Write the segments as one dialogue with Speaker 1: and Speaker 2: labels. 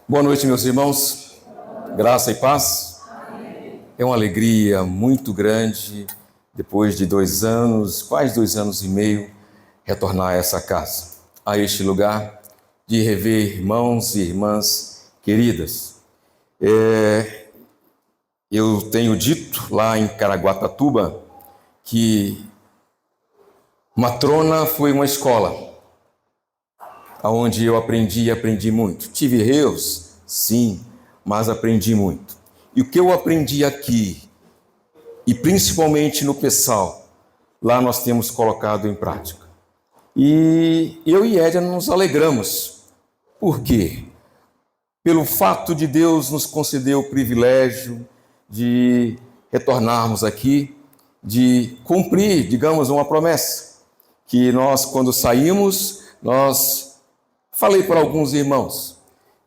Speaker 1: Boa noite, meus irmãos. Graça e paz. É uma alegria muito grande, depois de 2 anos, quase 2 anos e meio, retornar a essa casa, a este lugar, de rever irmãos e irmãs queridas. Eu tenho dito lá em Caraguatatuba que Matrona foi uma escola onde eu aprendi muito. Tive erros, sim, mas aprendi muito. E o que eu aprendi aqui, e principalmente no Pessal, lá nós temos colocado em prática. E eu e Edna nos alegramos. Por quê? Pelo fato de Deus nos conceder o privilégio de retornarmos aqui, de cumprir, digamos, uma promessa. Que nós, quando saímos, falei para alguns irmãos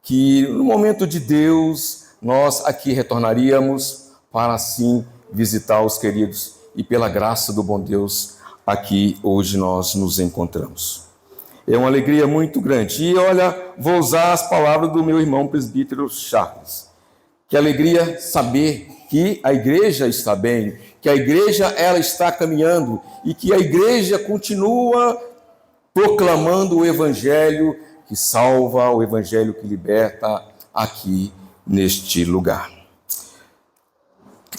Speaker 1: que no momento de Deus nós aqui retornaríamos para assim visitar os queridos e pela graça do bom Deus aqui hoje nós nos encontramos. É uma alegria muito grande. E olha, vou usar as palavras do meu irmão presbítero Charles. Que alegria saber que a igreja está bem, que a igreja ela está caminhando e que a igreja continua proclamando o evangelho que salva, o evangelho que liberta aqui neste lugar.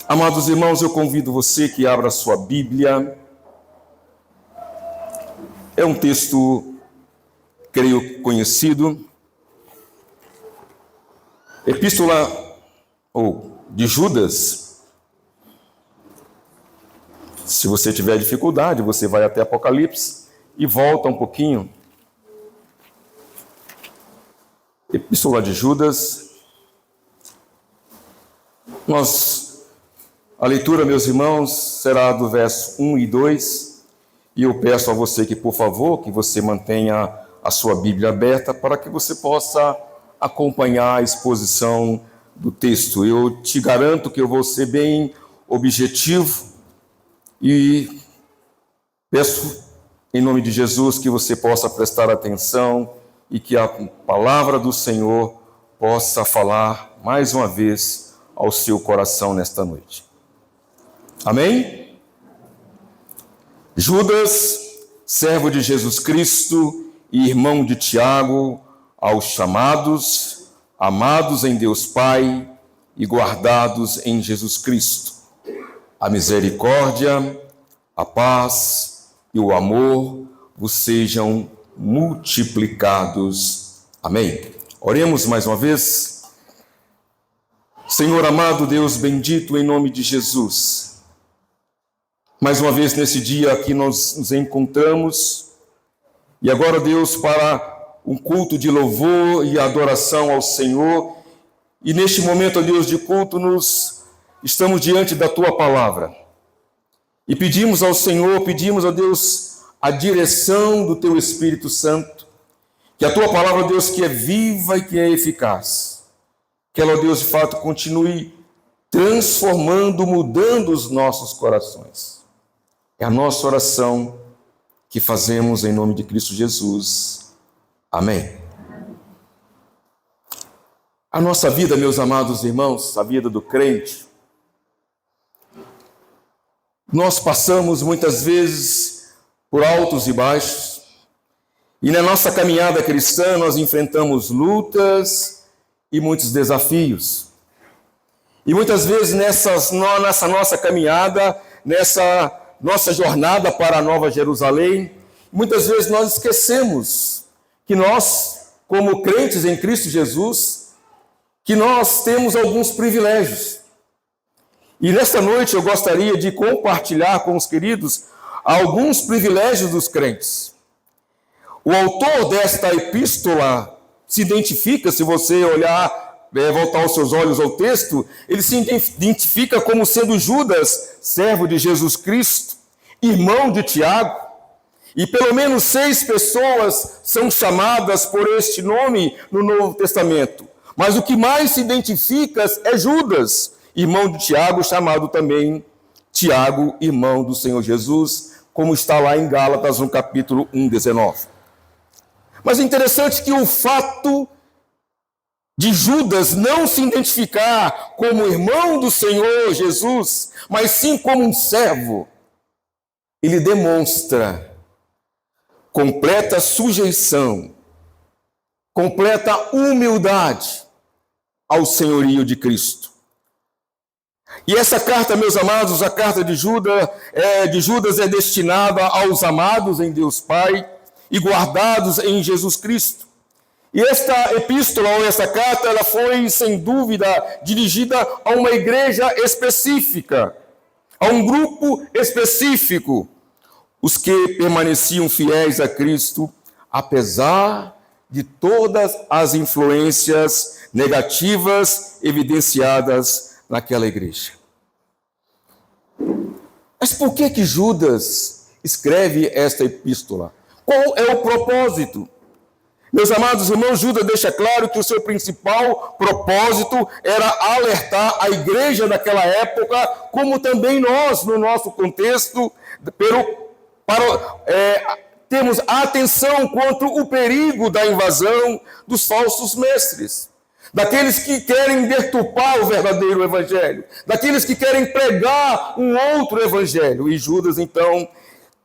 Speaker 1: Amados irmãos, eu convido você que abra sua Bíblia. É um texto, creio, conhecido. Epístola de Judas. Se você tiver dificuldade, você vai até Apocalipse e volta um pouquinho. Epístola de Judas. A leitura, meus irmãos, será do verso 1 e 2. E eu peço a você que, por favor, que você mantenha a sua Bíblia aberta para que você possa acompanhar a exposição do texto. Eu te garanto que eu vou ser bem objetivo e peço, em nome de Jesus, que você possa prestar atenção e que a palavra do Senhor possa falar mais uma vez ao seu coração nesta noite. Amém? Judas, servo de Jesus Cristo e irmão de Tiago, aos chamados, amados em Deus Pai e guardados em Jesus Cristo. A misericórdia, a paz e o amor vos sejam multiplicados. Amém. Oremos mais uma vez. Senhor amado, Deus bendito, em nome de Jesus. Mais uma vez nesse dia aqui nós nos encontramos. E agora, Deus, para um culto de louvor e adoração ao Senhor. E neste momento, Deus, de culto, estamos diante da Tua palavra. E pedimos ao Senhor, pedimos a Deus a direção do Teu Espírito Santo, que a Tua palavra, Deus, que é viva e que é eficaz, que ela, Deus, de fato, continue transformando, mudando os nossos corações. É a nossa oração que fazemos em nome de Cristo Jesus. Amém. A nossa vida, meus amados irmãos, a vida do crente, nós passamos muitas vezes por altos e baixos, e na nossa caminhada cristã nós enfrentamos lutas e muitos desafios. E muitas vezes nessa nossa caminhada, nessa nossa jornada para a Nova Jerusalém, muitas vezes nós esquecemos que nós, como crentes em Cristo Jesus, que nós temos alguns privilégios. E nesta noite eu gostaria de compartilhar com os queridos alguns privilégios dos crentes. O autor desta epístola se identifica, se você olhar, voltar os seus olhos ao texto, ele se identifica como sendo Judas, servo de Jesus Cristo, irmão de Tiago. E pelo menos 6 pessoas são chamadas por este nome no Novo Testamento. Mas o que mais se identifica é Judas, irmão de Tiago, chamado também Tiago, irmão do Senhor Jesus, como está lá em Gálatas, no capítulo 1, 19. Mas é interessante que o fato de Judas não se identificar como irmão do Senhor Jesus, mas sim como um servo, ele demonstra completa sujeição, completa humildade ao senhorio de Cristo. E essa carta, meus amados, a carta de Judas é destinada aos amados em Deus Pai e guardados em Jesus Cristo. E esta epístola, ou essa carta, ela foi, sem dúvida, dirigida a uma igreja específica, a um grupo específico, os que permaneciam fiéis a Cristo, apesar de todas as influências negativas evidenciadas naquela igreja. Mas por que Judas escreve esta epístola? Qual é o propósito? Meus amados irmãos, Judas deixa claro que o seu principal propósito era alertar a igreja daquela época, como também nós, no nosso contexto, temos atenção contra o perigo da invasão dos falsos mestres, daqueles que querem deturpar o verdadeiro evangelho, daqueles que querem pregar um outro evangelho. E Judas, então,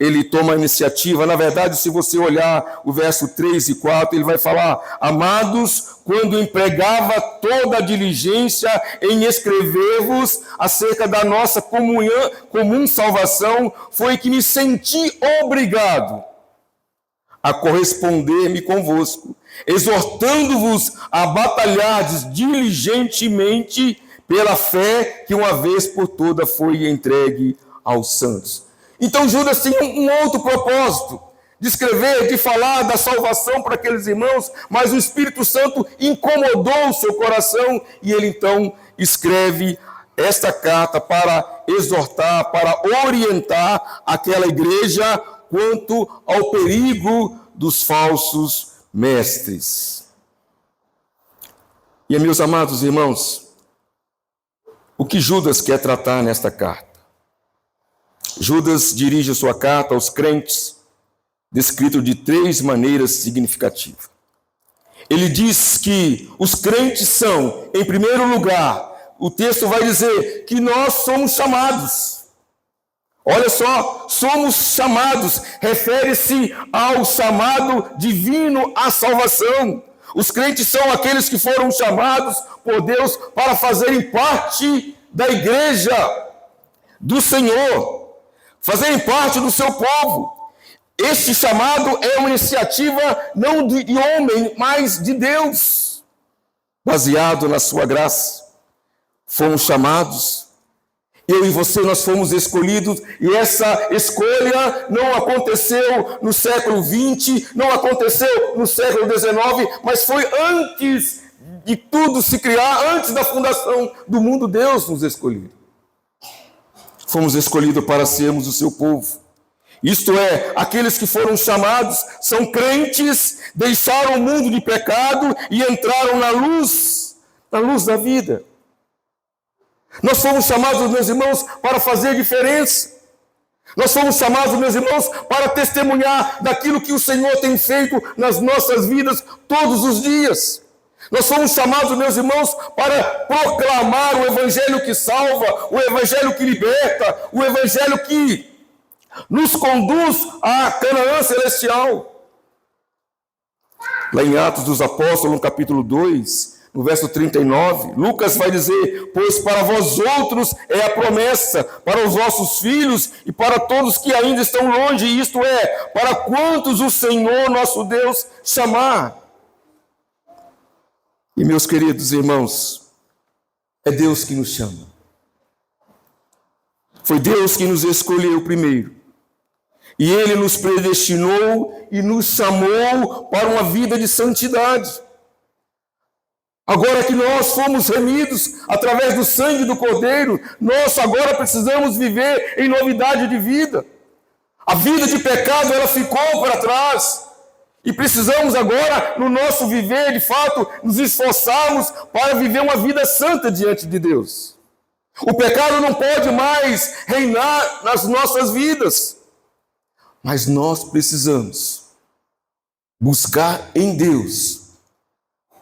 Speaker 1: ele toma a iniciativa. Na verdade, se você olhar o verso 3 e 4, ele vai falar: amados, quando empregava toda a diligência em escrever-vos acerca da nossa comum salvação, foi que me senti obrigado a corresponder-me convosco, exortando-vos a batalhardes diligentemente pela fé que uma vez por toda foi entregue aos santos. Então Judas tinha um outro propósito, de escrever, de falar da salvação para aqueles irmãos, mas o Espírito Santo incomodou o seu coração e ele então escreve esta carta para exortar, para orientar aquela igreja quanto ao perigo dos falsos mestres. E, meus amados irmãos, o que Judas quer tratar nesta carta? Judas dirige sua carta aos crentes, descrito de 3 maneiras significativas. Ele diz que os crentes são, em primeiro lugar, o texto vai dizer que nós somos chamados. Olha só, somos chamados, refere-se ao chamado divino à salvação. Os crentes são aqueles que foram chamados por Deus para fazerem parte da igreja do Senhor, fazerem parte do seu povo. Este chamado é uma iniciativa não de homem, mas de Deus, baseado na sua graça. Fomos chamados, eu e você, nós fomos escolhidos, e essa escolha não aconteceu no século XX, não aconteceu no século XIX, mas foi antes de tudo se criar, antes da fundação do mundo, Deus nos escolheu. Fomos escolhidos para sermos o seu povo. Isto é, aqueles que foram chamados são crentes, deixaram o mundo de pecado e entraram na luz da vida. Nós fomos chamados, meus irmãos, para fazer diferença. Nós fomos chamados, meus irmãos, para testemunhar daquilo que o Senhor tem feito nas nossas vidas todos os dias. Nós fomos chamados, meus irmãos, para proclamar o evangelho que salva, o evangelho que liberta, o evangelho que nos conduz à Canaã celestial. Lá em Atos dos Apóstolos, no capítulo 2, no verso 39, Lucas vai dizer: pois para vós outros é a promessa, para os vossos filhos e para todos que ainda estão longe, isto é, para quantos o Senhor nosso Deus chamar. E, meus queridos irmãos, é Deus que nos chama. Foi Deus que nos escolheu primeiro. E Ele nos predestinou e nos chamou para uma vida de santidade. Agora que nós fomos remidos através do sangue do Cordeiro, nós agora precisamos viver em novidade de vida. A vida de pecado, ela ficou para trás. E precisamos agora, no nosso viver, de fato, nos esforçarmos para viver uma vida santa diante de Deus. O pecado não pode mais reinar nas nossas vidas. Mas nós precisamos buscar em Deus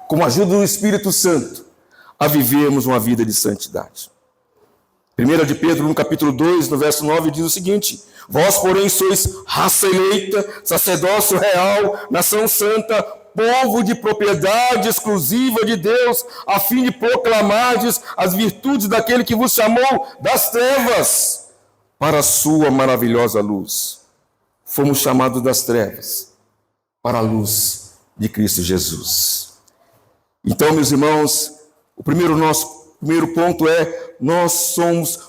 Speaker 1: com a ajuda do Espírito Santo, a vivermos uma vida de santidade. 1 de Pedro, no capítulo 2, no verso 9, diz o seguinte: vós, porém, sois raça eleita, sacerdócio real, nação santa, povo de propriedade exclusiva de Deus, a fim de proclamardes as virtudes daquele que vos chamou das trevas para a sua maravilhosa luz. Fomos chamados das trevas para a luz de Cristo Jesus. Então, meus irmãos, nosso primeiro ponto é: nós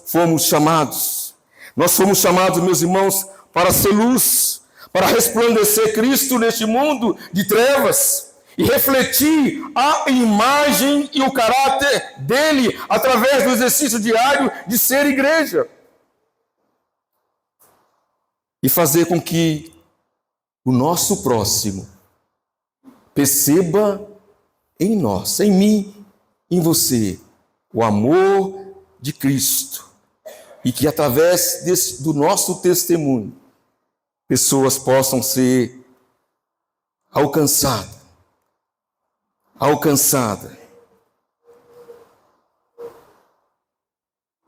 Speaker 1: fomos chamados. Nós fomos chamados, meus irmãos, para ser luz, para resplandecer Cristo neste mundo de trevas e refletir a imagem e o caráter dele através do exercício diário de ser igreja. E fazer com que o nosso próximo perceba em nós, em mim, em você, o amor de Cristo. E que através do nosso testemunho, pessoas possam ser alcançadas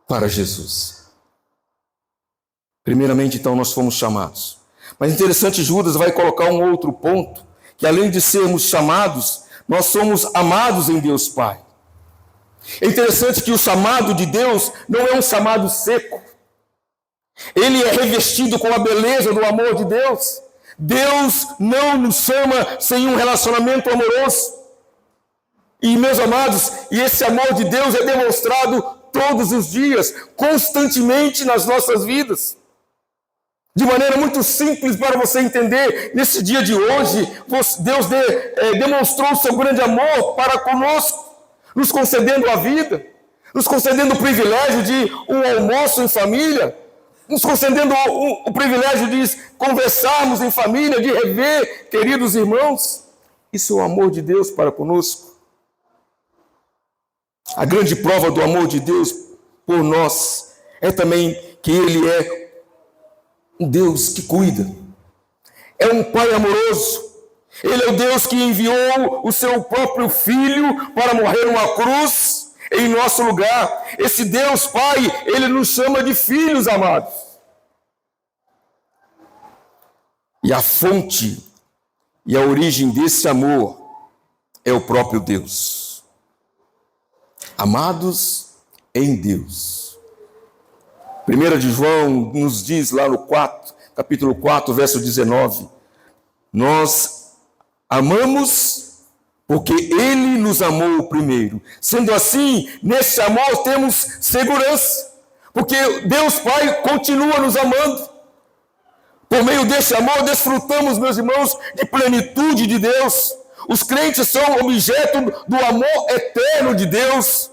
Speaker 1: para Jesus. Primeiramente, então, nós fomos chamados. Mas interessante, Judas vai colocar um outro ponto, que além de sermos chamados, nós somos amados em Deus Pai. É interessante que o chamado de Deus não é um chamado seco. Ele é revestido com a beleza do amor de Deus. Deus não nos chama sem um relacionamento amoroso. E, meus amados, esse amor de Deus é demonstrado todos os dias, constantemente nas nossas vidas. De maneira muito simples para você entender, nesse dia de hoje, Deus demonstrou o seu grande amor para conosco, nos concedendo a vida, nos concedendo o privilégio de um almoço em família, nos concedendo o privilégio de conversarmos em família, de rever queridos irmãos. Isso é o amor de Deus para conosco. A grande prova do amor de Deus por nós é também que Ele é um Deus que cuida. É um Pai amoroso. Ele é o Deus que enviou o seu próprio Filho para morrer numa cruz em nosso lugar. Esse Deus Pai, Ele nos chama de filhos amados. E a fonte e a origem desse amor é o próprio Deus. Amados em Deus. 1 de João nos diz lá no capítulo 4, verso 19, nós amamos porque Ele nos amou primeiro. Sendo assim, nesse amor temos segurança, porque Deus Pai continua nos amando. Por meio desse amor, desfrutamos, meus irmãos, de plenitude de Deus. Os crentes são objeto do amor eterno de Deus.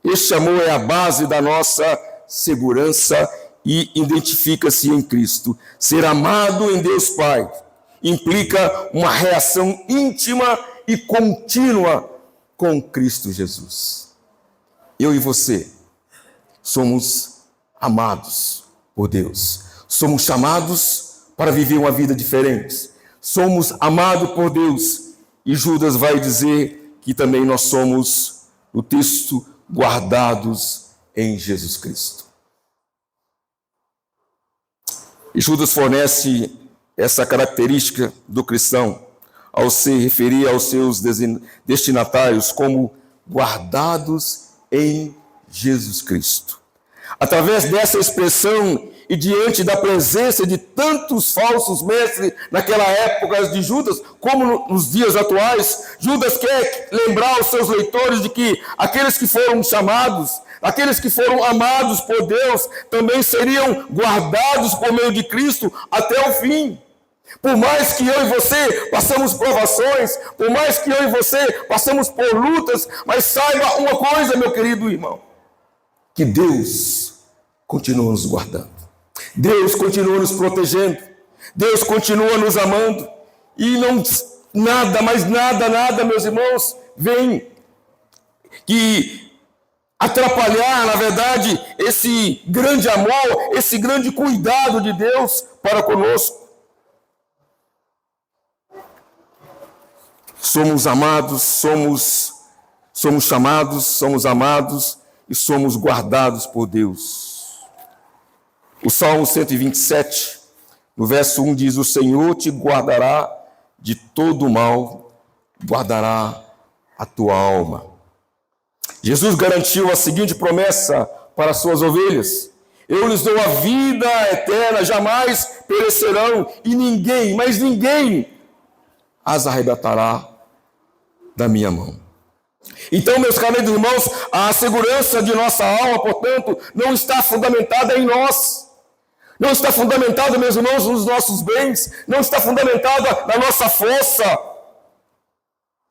Speaker 1: Este amor é a base da nossa segurança e identifica-se em Cristo. Ser amado em Deus Pai implica uma reação íntima e contínua com Cristo Jesus. Eu e você somos amados por Deus. Somos chamados para viver uma vida diferente. Somos amados por Deus. E Judas vai dizer que também nós somos, no texto, guardados em Jesus Cristo. E Judas fornece essa característica do cristão ao se referir aos seus destinatários como guardados em Jesus Cristo. Através dessa expressão e diante da presença de tantos falsos mestres naquela época de Judas, como nos dias atuais, Judas quer lembrar aos seus leitores de que aqueles que foram chamados, aqueles que foram amados por Deus, também seriam guardados por meio de Cristo até o fim. Por mais que eu e você passamos provações, por mais que eu e você passamos por lutas, mas saiba uma coisa, meu querido irmão, que Deus continua nos guardando. Deus continua nos protegendo. Deus continua nos amando. E nada, meus irmãos, vem que atrapalhar, na verdade, esse grande amor, esse grande cuidado de Deus para conosco. Somos amados, somos chamados, somos amados e somos guardados por Deus. O Salmo 127, no verso 1 diz: o Senhor te guardará de todo mal, guardará a tua alma. Jesus garantiu a seguinte promessa para as suas ovelhas: eu lhes dou a vida eterna, jamais perecerão, e ninguém, mas ninguém, as arrebatará da minha mão. Então, meus caros irmãos, a segurança de nossa alma, portanto, não está fundamentada em nós. Não está fundamentada, meus irmãos, nos nossos bens. Não está fundamentada na nossa força.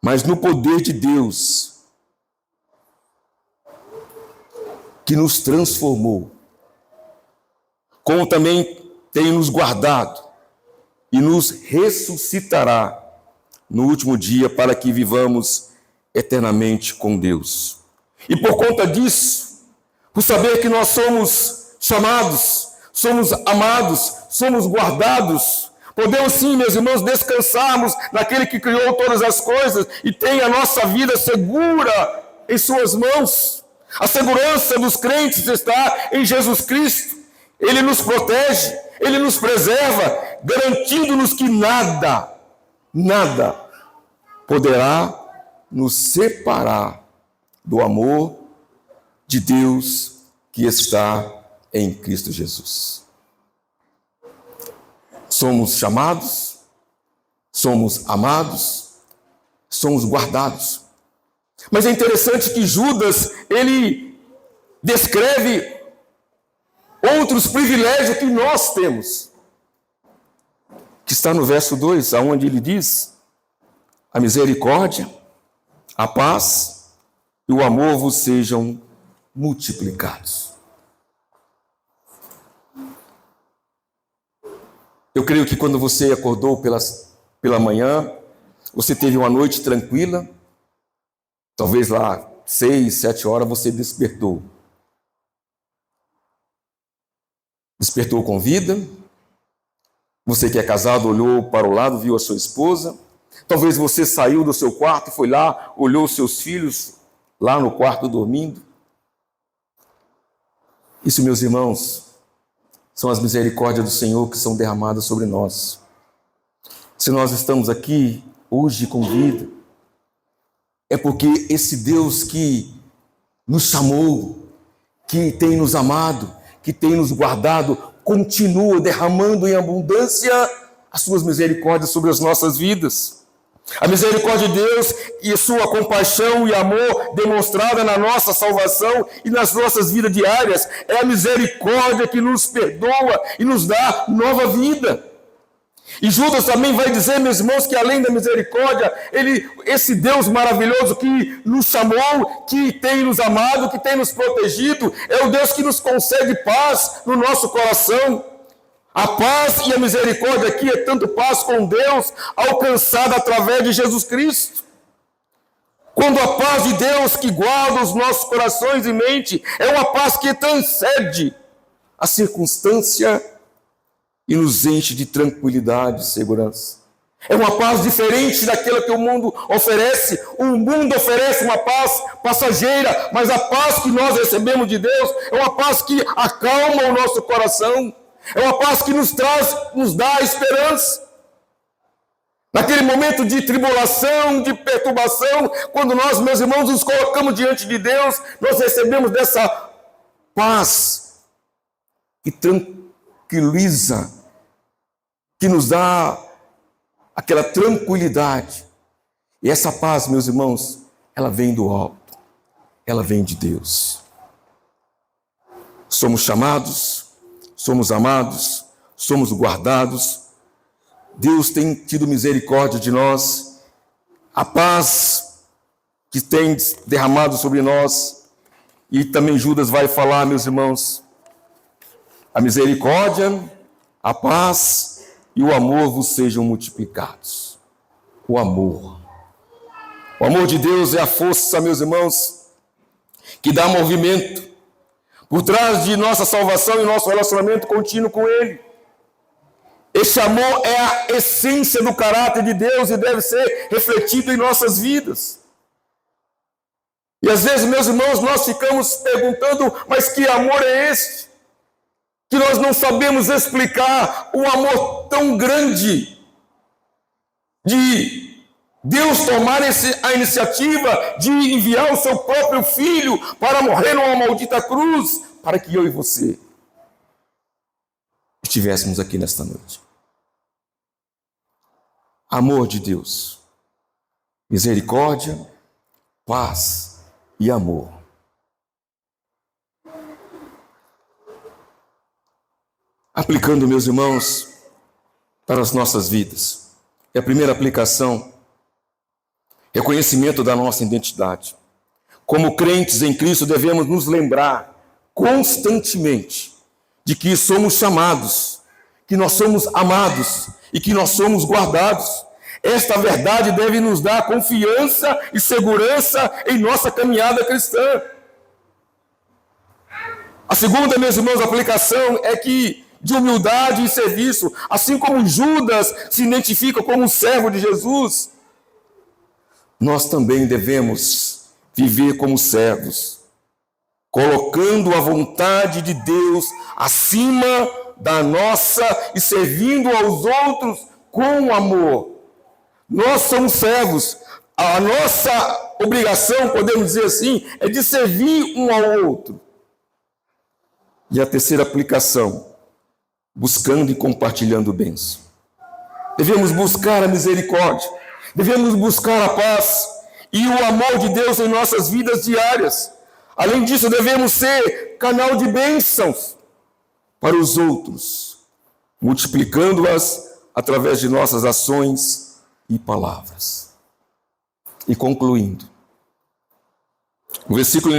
Speaker 1: Mas no poder de Deus, que nos transformou, como também tem nos guardado e nos ressuscitará no último dia para que vivamos eternamente com Deus. E por conta disso, por saber que nós somos chamados, somos amados, somos guardados, podemos sim, meus irmãos, descansarmos naquele que criou todas as coisas e tem a nossa vida segura em suas mãos. A segurança dos crentes está em Jesus Cristo. Ele nos protege, Ele nos preserva, garantindo-nos que nada poderá nos separar do amor de Deus que está em Cristo Jesus. Somos chamados, somos amados, somos guardados. Mas é interessante que Judas, ele descreve outros privilégios que nós temos, que está no verso 2, onde ele diz: a misericórdia, a paz e o amor vos sejam multiplicados. Eu creio que quando você acordou pela manhã, você teve uma noite tranquila, talvez lá 6, 7 horas você despertou. Despertou com vida. Você que é casado olhou para o lado, viu a sua esposa. Talvez você saiu do seu quarto e foi lá, olhou os seus filhos lá no quarto dormindo. Isso, meus irmãos, são as misericórdias do Senhor que são derramadas sobre nós. Se nós estamos aqui hoje com vida, é porque esse Deus que nos chamou, que tem nos amado, que tem nos guardado, continua derramando em abundância as suas misericórdias sobre as nossas vidas. A misericórdia de Deus e sua compaixão e amor demonstrada na nossa salvação e nas nossas vidas diárias é a misericórdia que nos perdoa e nos dá nova vida. E Judas também vai dizer, meus irmãos, que além da misericórdia, esse Deus maravilhoso que nos chamou, que tem nos amado, que tem nos protegido, é o Deus que nos concede paz no nosso coração. A paz e a misericórdia aqui é tanto paz com Deus, alcançada através de Jesus Cristo. Quando a paz de Deus que guarda os nossos corações e mente, é uma paz que transcende a circunstância e nos enche de tranquilidade e segurança. É uma paz diferente daquela que o mundo oferece. O mundo oferece uma paz passageira, mas a paz que nós recebemos de Deus é uma paz que acalma o nosso coração. É uma paz que nos dá esperança. Naquele momento de tribulação, de perturbação, quando nós, meus irmãos, nos colocamos diante de Deus, nós recebemos dessa paz que tranquiliza, que nos dá aquela tranquilidade. E essa paz, meus irmãos, ela vem do alto, ela vem de Deus. Somos chamados, somos amados, somos guardados. Deus tem tido misericórdia de nós. A paz que tem derramado sobre nós. E também Judas vai falar, meus irmãos, a misericórdia, a paz e o amor vos sejam multiplicados. O amor. O amor de Deus é a força, meus irmãos, que dá movimento por trás de nossa salvação e nosso relacionamento contínuo com Ele. Esse amor é a essência do caráter de Deus e deve ser refletido em nossas vidas. E às vezes, meus irmãos, nós ficamos perguntando, mas que amor é esse? Que nós não sabemos explicar um amor tão grande de Deus tomar a iniciativa de enviar o seu próprio filho para morrer numa maldita cruz, para que eu e você estivéssemos aqui nesta noite. Amor de Deus, misericórdia, paz e amor. Aplicando, meus irmãos, para as nossas vidas. E a primeira aplicação, reconhecimento da nossa identidade. Como crentes em Cristo, devemos nos lembrar constantemente de que somos chamados, que nós somos amados e que nós somos guardados. Esta verdade deve nos dar confiança e segurança em nossa caminhada cristã. A segunda, meus irmãos, aplicação é que de humildade e serviço, assim como Judas se identifica como um servo de Jesus, nós também devemos viver como servos, colocando a vontade de Deus acima da nossa e servindo aos outros com amor. Nós somos servos, a nossa obrigação, podemos dizer assim, é de servir um ao outro. E a terceira aplicação, buscando e compartilhando bens. Devemos buscar a misericórdia, devemos buscar a paz e o amor de Deus em nossas vidas diárias. Além disso, devemos ser canal de bênçãos para os outros, multiplicando-as através de nossas ações e palavras. E concluindo, o versículo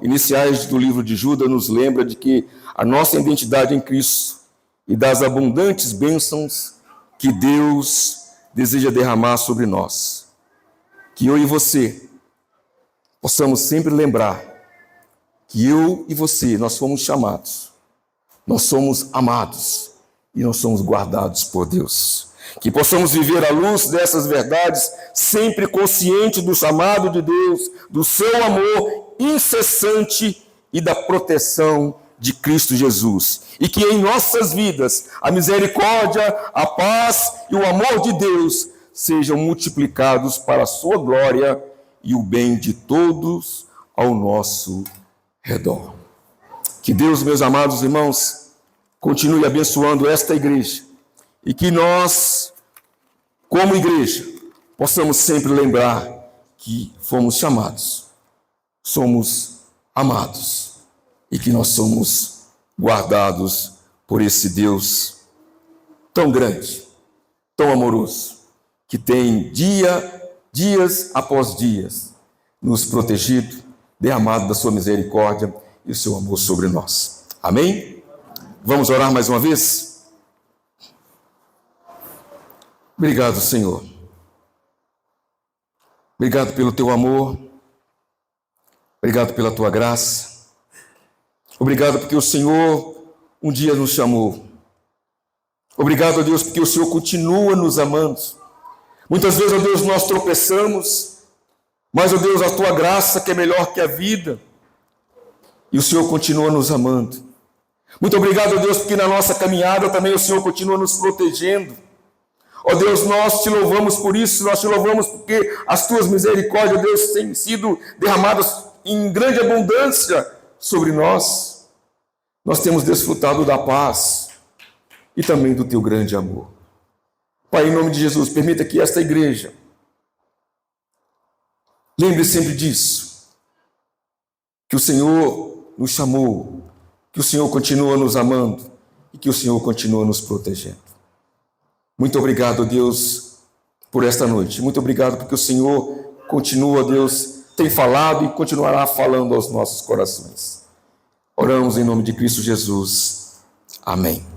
Speaker 1: iniciais do livro de Judas nos lembra de que a nossa identidade em Cristo e das abundantes bênçãos que Deus deseja derramar sobre nós. Que eu e você possamos sempre lembrar que eu e você, nós fomos chamados, nós somos amados e nós somos guardados por Deus. Que possamos viver à luz dessas verdades, sempre consciente do chamado de Deus, do seu amor incessante e da proteção de Cristo Jesus. E que em nossas vidas a misericórdia, a paz e o amor de Deus sejam multiplicados para a sua glória e o bem de todos ao nosso redor. Que Deus, meus amados irmãos, continue abençoando esta igreja e que nós, como igreja, possamos sempre lembrar que fomos chamados, somos amados e que nós somos guardados por esse Deus tão grande, tão amoroso, que tem dias após dias nos protegido, derramado da sua misericórdia e o seu amor sobre nós. Amém? Vamos orar mais uma vez? Obrigado, Senhor. Obrigado pelo teu amor. Obrigado pela tua graça. Obrigado porque o Senhor um dia nos chamou. Obrigado, ó Deus, porque o Senhor continua nos amando. Muitas vezes, ó Deus, nós tropeçamos, mas, ó Deus, a tua graça que é melhor que a vida, e o Senhor continua nos amando. Muito obrigado, ó Deus, porque na nossa caminhada também o Senhor continua nos protegendo. Ó Deus, nós te louvamos por isso, nós te louvamos porque as tuas misericórdias, ó Deus, têm sido derramadas em grande abundância sobre nós. Nós temos desfrutado da paz e também do teu grande amor. Pai, em nome de Jesus, permita que esta igreja lembre sempre disso, que o Senhor nos chamou, que o Senhor continua nos amando e que o Senhor continua nos protegendo. Muito obrigado, Deus, por esta noite. Muito obrigado porque o Senhor continua, Deus, tem falado e continuará falando aos nossos corações. Oramos em nome de Cristo Jesus. Amém.